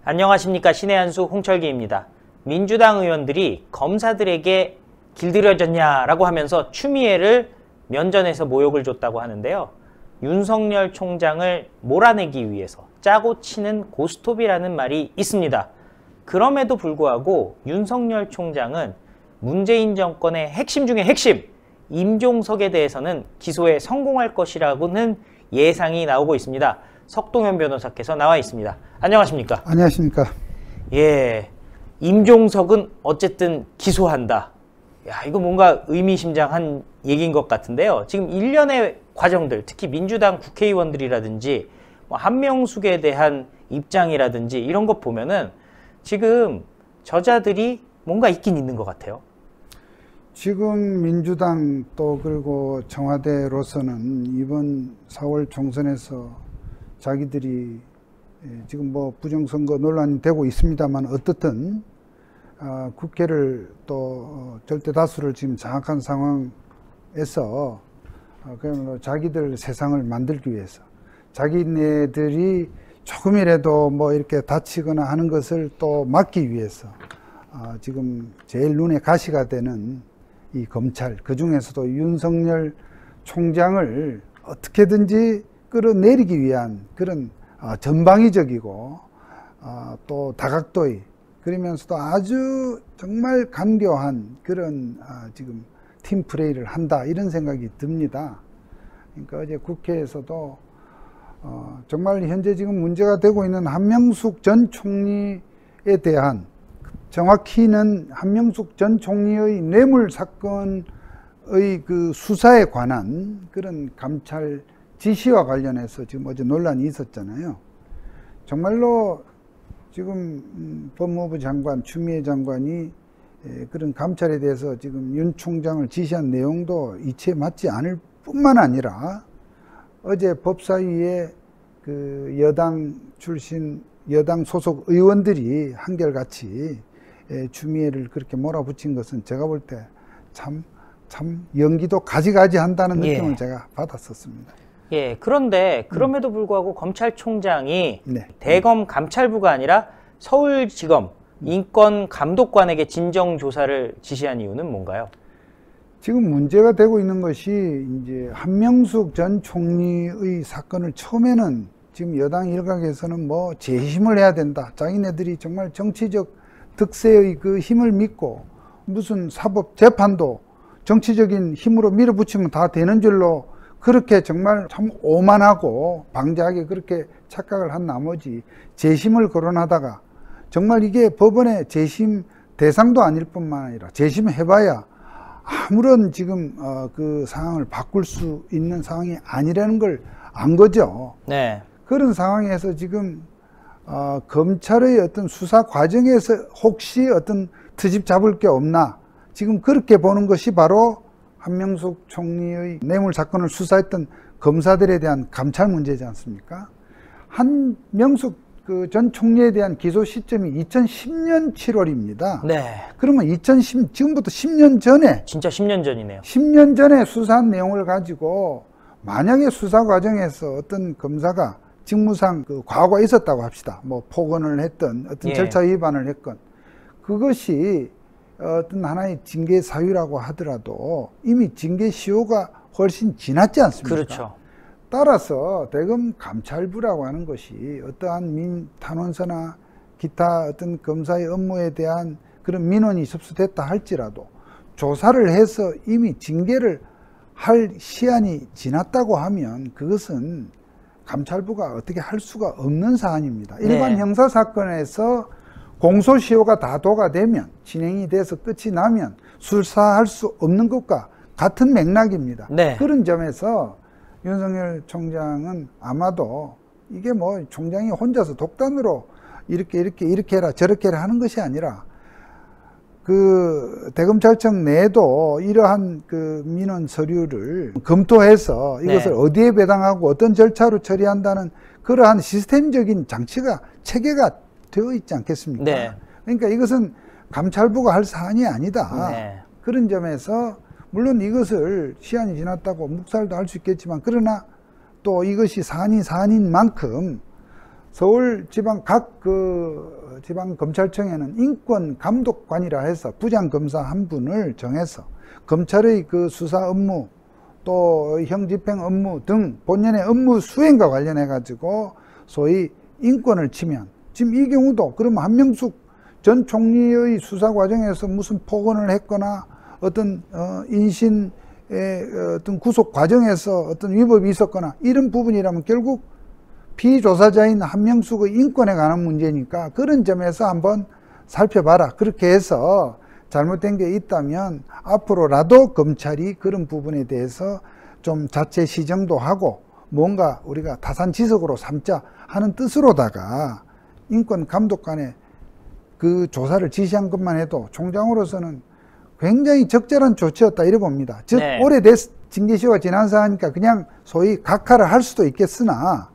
안녕하십니까. 신의 한수 홍철기입니다. 민주당 의원들이 검사들에게 길들여졌냐라고 하면서 추미애를 면전에서 모욕을 줬다고 하는데요. 윤석열 총장을 몰아내기 위해서 짜고 치는 고스톱이라는 말이 있습니다. 그럼에도 불구하고 윤석열 총장은 문재인 정권의 핵심 중에 핵심, 임종석에 대해서는 기소에 성공할 것이라고는 예상이 나오고 있습니다. 석동현 변호사께서 나와 있습니다. 안녕하십니까? 안녕하십니까? 예, 임종석은 어쨌든 기소한다. 야, 이거 뭔가 의미심장한 얘기인 것 같은데요. 지금 일련의 과정들, 특히 민주당 국회의원들이라든지 한명숙에 대한 입장이라든지 이런 것 보면은 지금 저자들이 뭔가 있긴 있는 것 같아요. 지금 민주당 또 그리고 청와대로서는 이번 4월 총선에서 자기들이 지금 뭐 부정선거 논란이 되고 있습니다만 어떻든 국회를 또 절대 다수를 지금 장악한 상황에서 그야말로 자기들 세상을 만들기 위해서 자기네들이 조금이라도 뭐 이렇게 다치거나 하는 것을 또 막기 위해서 지금 제일 눈에 가시가 되는 이 검찰, 그 중에서도 윤석열 총장을 어떻게든지 끌어내리기 위한 그런 전방위적이고 또 다각도의, 그러면서도 아주 정말 간교한 그런 지금 팀플레이를 한다, 이런 생각이 듭니다. 그러니까 어제 국회에서도 정말 현재 지금 문제가 되고 있는 한명숙 전 총리에 대한, 정확히는 한명숙 전 총리의 뇌물 사건의 그 수사에 관한 그런 감찰 지시와 관련해서 지금 어제 논란이 있었잖아요. 정말로 지금 법무부 장관, 추미애 장관이 그런 감찰에 대해서 지금 윤 총장을 지시한 내용도 이치에 맞지 않을 뿐만 아니라 어제 법사위에 그 여당 출신, 여당 소속 의원들이 한결같이 추미애를 그렇게 몰아붙인 것은 제가 볼 때 참 연기도 가지가지 한다는 느낌을 제가 받았었습니다. 예, 그런데 그럼에도 불구하고 검찰총장이 대검 감찰부가 아니라 서울지검 인권감독관에게 진정조사를 지시한 이유는 뭔가요? 지금 문제가 되고 있는 것이 이제 한명숙 전 총리의 사건을 처음에는 지금 여당 일각에서는 뭐 재심을 해야 된다, 자기네들이 정말 정치적 득세의 그 힘을 믿고 무슨 사법 재판도 정치적인 힘으로 밀어붙이면 다 되는 줄로 그렇게 정말 참 오만하고 방자하게 그렇게 착각을 한 나머지 재심을 거론하다가 정말 이게 법원의 재심 대상도 아닐 뿐만 아니라 재심해봐야 아무런 지금 그 상황을 바꿀 수 있는 상황이 아니라는 걸 안 거죠. 네. 그런 상황에서 지금 검찰의 어떤 수사 과정에서 혹시 어떤 트집 잡을 게 없나, 지금 그렇게 보는 것이 바로 한명숙 총리의 뇌물 사건을 수사했던 검사들에 대한 감찰 문제지 않습니까? 한명숙 그 전 총리에 대한 기소 시점이 2010년 7월입니다. 네. 그러면 지금부터 10년 전에, 진짜 10년 전이네요. 10년 전에 수사한 내용을 가지고 만약에 수사 과정에서 어떤 검사가 직무상 그 과오가 있었다고 합시다. 뭐 폭언을 했던 어떤 절차 위반을 했건, 그것이 어떤 하나의 징계 사유라고 하더라도 이미 징계 시효가 훨씬 지났지 않습니까? 그렇죠. 따라서 대검 감찰부라고 하는 것이 어떠한 탄원서나 기타 어떤 검사의 업무에 대한 그런 민원이 접수됐다 할지라도 조사를 해서 이미 징계를 할 시한이 지났다고 하면 그것은 감찰부가 어떻게 할 수가 없는 사안입니다. 일반 형사사건에서 공소시효가 다 도과되면, 진행이 돼서 끝이 나면 수사할 수 없는 것과 같은 맥락입니다. 네. 그런 점에서 윤석열 총장은 아마도 이게 뭐 총장이 혼자서 독단으로 이렇게 해라 저렇게 해라 하는 것이 아니라 그 대검찰청 내에도 이러한 그 민원 서류를 검토해서 이것을 어디에 배당하고 어떤 절차로 처리한다는 그러한 시스템적인 장치가 체계가 되어 있지 않겠습니까? 네. 그러니까 이것은 감찰부가 할 사안이 아니다. 네. 그런 점에서 물론 이것을 시한이 지났다고 묵살도 할 수 있겠지만, 그러나 또 이것이 사안인 만큼 서울 지방 각 그 지방 검찰청에는 인권 감독관이라 해서 부장 검사 한 분을 정해서 검찰의 그 수사 업무 또 형집행 업무 등 본연의 업무 수행과 관련해 가지고 소위 인권을 치면 지금 이 경우도 그러면 한명숙 전 총리의 수사 과정에서 무슨 폭언을 했거나 어떤 인신의 어떤 구속 과정에서 어떤 위법이 있었거나 이런 부분이라면 결국 피조사자인 한명숙의 인권에 관한 문제니까 그런 점에서 한번 살펴봐라. 그렇게 해서 잘못된 게 있다면 앞으로라도 검찰이 그런 부분에 대해서 좀 자체 시정도 하고 뭔가 우리가 타산지석으로 삼자 하는 뜻으로다가 인권감독관의 그 조사를 지시한 것만 해도 총장으로서는 굉장히 적절한 조치였다 이래 봅니다. 즉 네. 오래된 징계시효가 지난 사안이니까 그냥 소위 각하를 할 수도 있겠으나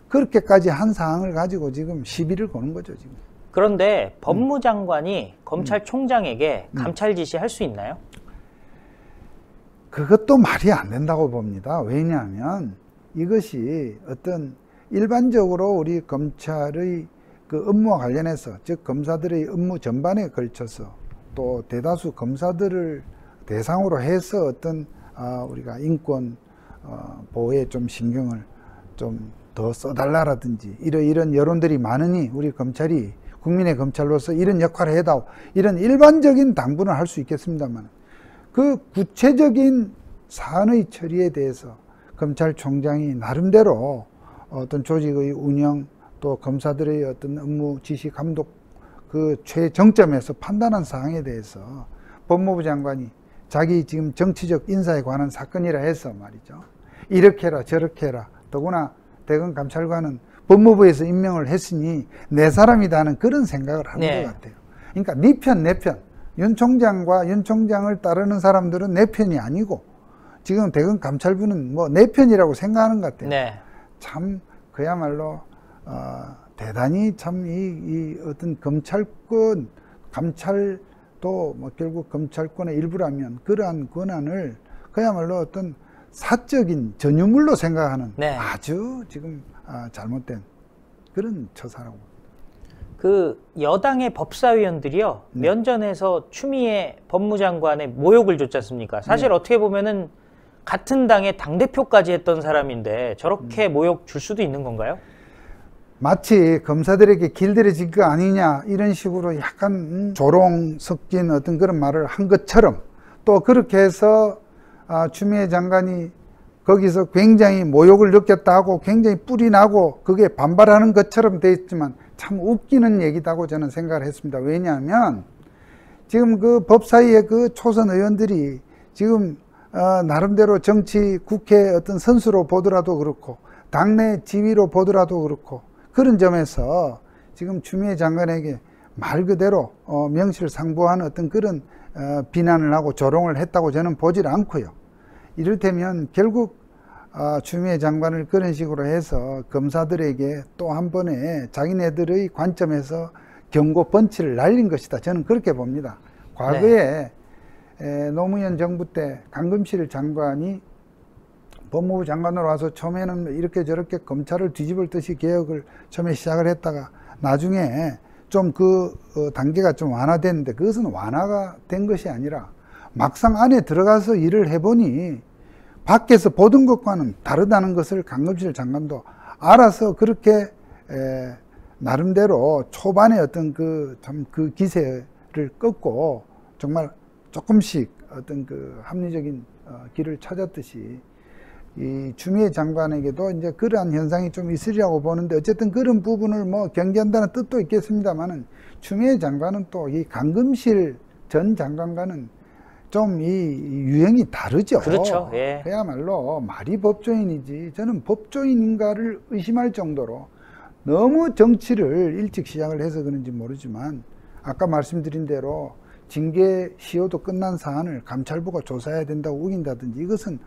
그렇게까지 한 사항을 가지고 지금 시비를 거는 거죠 지금. 그런데 법무장관이 검찰총장에게 감찰 지시할 수 있나요? 그것도 말이 안 된다고 봅니다. 왜냐하면 이것이 어떤 일반적으로 우리 검찰의 그 업무와 관련해서 즉 검사들의 업무 전반에 걸쳐서 또 대다수 검사들을 대상으로 해서 어떤 우리가 인권 보호에 좀 신경을 좀 더 써달라라든지 이런 여론들이 많으니 우리 검찰이 국민의 검찰로서 이런 역할을 해다오 이런 일반적인 당부는 할 수 있겠습니다만 그 구체적인 사안의 처리에 대해서 검찰총장이 나름대로 어떤 조직의 운영 또 검사들의 어떤 업무 지시 감독 그 최정점에서 판단한 사항에 대해서 법무부 장관이 자기 지금 정치적 인사에 관한 사건이라 해서 말이죠. 이렇게 해라 저렇게 해라. 더구나 대검 감찰관은 법무부에서 임명을 했으니 내 사람이다 하는 그런 생각을 하는 네. 것 같아요. 그러니까 네 편, 내 편. 윤 총장과 윤 총장을 따르는 사람들은 내 편이 아니고 지금 대검 감찰부는 뭐 내 편이라고 생각하는 것 같아요. 네. 참 그야말로 대단히 참 이 어떤 검찰권, 감찰도 뭐 결국 검찰권의 일부라면 그러한 권한을 그야말로 어떤 사적인 전유물로 생각하는 네. 아주 지금 잘못된 그런 처사라고. 그 여당의 법사위원들이요 면전에서 추미애 법무장관의 모욕을 줬지 않습니까? 사실 어떻게 보면은 같은 당의 당대표까지 했던 사람인데 저렇게 모욕 줄 수도 있는 건가요? 마치 검사들에게 길들여진 거 아니냐 이런 식으로 약간 조롱 섞인 어떤 그런 말을 한 것처럼 또 그렇게 해서 추미애 장관이 거기서 굉장히 모욕을 느꼈다 하고 굉장히 뿔이 나고 그게 반발하는 것처럼 돼 있지만 참 웃기는 얘기다고 저는 생각을 했습니다. 왜냐하면 지금 그 법사위의 그 초선 의원들이 지금 나름대로 정치 국회 어떤 선수로 보더라도 그렇고 당내 지위로 보더라도 그렇고 그런 점에서 지금 추미애 장관에게 말 그대로 명실상부한 어떤 그런 비난을 하고 조롱을 했다고 저는 보질 않고요. 이를테면 결국 추미애 장관을 그런 식으로 해서 검사들에게 또 한 번에 자기네들의 관점에서 경고 펀치를 날린 것이다. 저는 그렇게 봅니다. 과거에 노무현 정부 때 강금실 장관이 법무부 장관으로 와서 처음에는 이렇게 저렇게 검찰을 뒤집을 듯이 개혁을 처음에 시작을 했다가 나중에 좀 그 단계가 좀 완화됐는데 그것은 완화가 된 것이 아니라 막상 안에 들어가서 일을 해보니 밖에서 보던 것과는 다르다는 것을 강금실 장관도 알아서 그렇게 나름대로 초반에 어떤 그 기세를 꺾고 정말 조금씩 어떤 그 합리적인 길을 찾았듯이 이 추미애 장관에게도 이제 그러한 현상이 좀 있으리라고 보는데 어쨌든 그런 부분을 뭐 경계한다는 뜻도 있겠습니다만은 추미애 장관은 또 이 강금실 전 장관과는 좀 이 유형이 다르죠. 그렇죠. 예. 그야말로 말이 법조인이지 저는 법조인인가를 의심할 정도로 너무 정치를 일찍 시작을 해서 그런지 모르지만 아까 말씀드린 대로 징계 시효도 끝난 사안을 감찰부가 조사해야 된다고 우긴다든지 이것은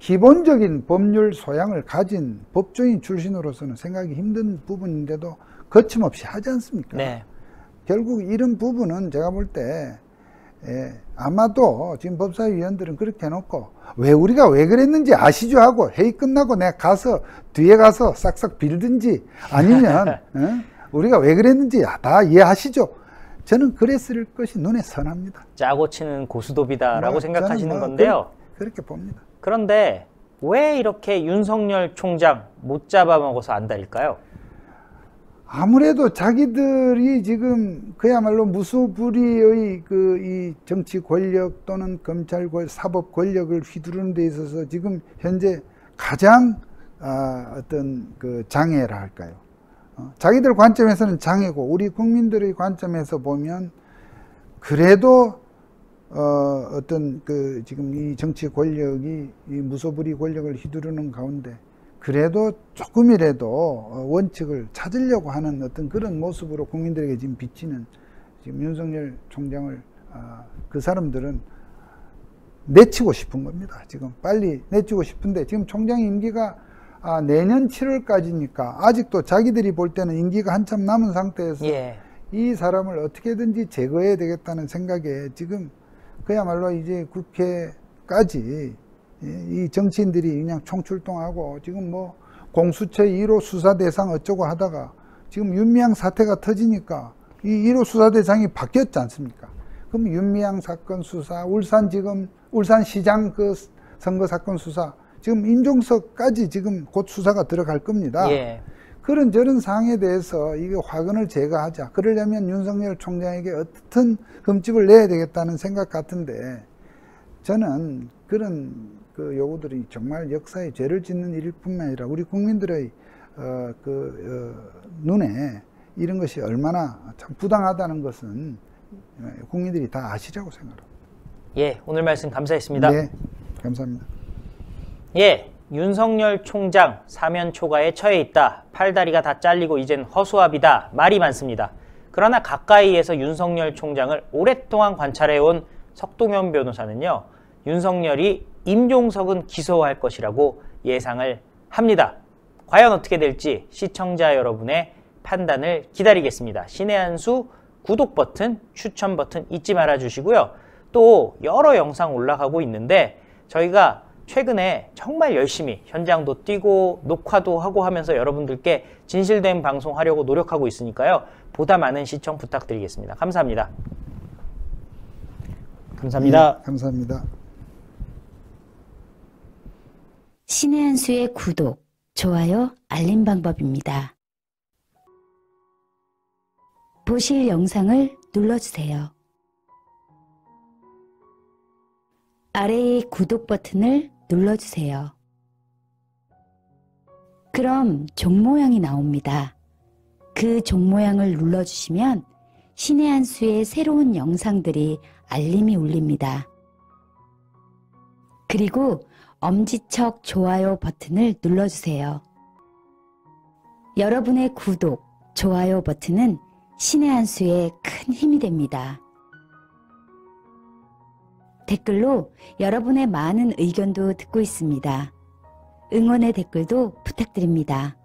기본적인 법률 소양을 가진 법조인 출신으로서는 생각이 힘든 부분인데도 거침없이 하지 않습니까? 네. 결국 이런 부분은 제가 볼 때 아마도 지금 법사위원들은 그렇게 해놓고 우리가 왜 그랬는지 아시죠 하고 회의 끝나고 내가 가서 뒤에 가서 싹싹 빌든지 아니면 우리가 왜 그랬는지 다 이해하시죠. 저는 그랬을 것이 눈에 선합니다. 짜고 치는 고스톱이다라고 뭐, 생각하시는 건데요. 그렇게 봅니다. 그런데 왜 이렇게 윤석열 총장 못 잡아먹어서 안달일까요? 아무래도 자기들이 지금 그야말로 무소불위의 이 정치 권력 또는 검찰 사법 권력을 휘두르는 데 있어서 지금 현재 가장 어떤 그 장애라 할까요? 자기들 관점에서는 장애고 우리 국민들의 관점에서 보면 그래도 어떤 그 지금 이 정치 권력이 이 무소불위 권력을 휘두르는 가운데 그래도 조금이라도 원칙을 찾으려고 하는 어떤 그런 모습으로 국민들에게 지금 비치는 지금 윤석열 총장을 그 사람들은 내치고 싶은 겁니다. 지금 빨리 내치고 싶은데 지금 총장 임기가 내년 7월까지니까 아직도 자기들이 볼 때는 임기가 한참 남은 상태에서 이 사람을 어떻게든지 제거해야 되겠다는 생각에 지금 그야말로 이제 국회까지 이 정치인들이 그냥 총출동하고 지금 뭐 공수처 1호 수사 대상 어쩌고 하다가 지금 윤미향 사태가 터지니까 이 1호 수사 대상이 바뀌었지 않습니까? 그럼 윤미향 사건 수사, 울산시장 그 선거 사건 수사, 지금 임종석까지 지금 곧 수사가 들어갈 겁니다. 그런 저런 사항에 대해서 이게 화근을 제거하자. 그러려면 윤석열 총장에게 어떤 흠집을 내야 되겠다는 생각 같은데 저는 그런 그 요구들이 정말 역사에 죄를 짓는 일일 뿐만 아니라 우리 국민들의 눈에 이런 것이 얼마나 참 부당하다는 것은 국민들이 다 아시라고 생각합니다. 예, 오늘 말씀 감사했습니다. 네, 감사합니다. 예, 윤석열 총장 사면 초과에 처해 있다. 팔다리가 다 잘리고 이젠 허수아비다. 말이 많습니다. 그러나 가까이에서 윤석열 총장을 오랫동안 관찰해온 석동현 변호사는요. 윤석열이 임종석은 기소할 것이라고 예상을 합니다. 과연 어떻게 될지 시청자 여러분의 판단을 기다리겠습니다. 신의 한 수 구독 버튼, 추천 버튼 잊지 말아 주시고요. 또 여러 영상 올라가고 있는데 저희가 최근에 정말 열심히 현장도 뛰고 녹화도 하고 하면서 여러분들께 진실된 방송하려고 노력하고 있으니까요. 보다 많은 시청 부탁드리겠습니다. 감사합니다. 감사합니다. 네, 감사합니다. 신의 한 수의 구독, 좋아요, 알림 방법입니다. 보실 영상을 눌러주세요. 아래의 구독 버튼을 눌러주세요. 그럼 종 모양이 나옵니다. 그 종 모양을 눌러주시면 신의 한 수의 새로운 영상들이 알림이 울립니다. 그리고 엄지척 좋아요 버튼을 눌러주세요. 여러분의 구독, 좋아요 버튼은 신의 한 수의 큰 힘이 됩니다. 댓글로 여러분의 많은 의견도 듣고 있습니다. 응원의 댓글도 부탁드립니다.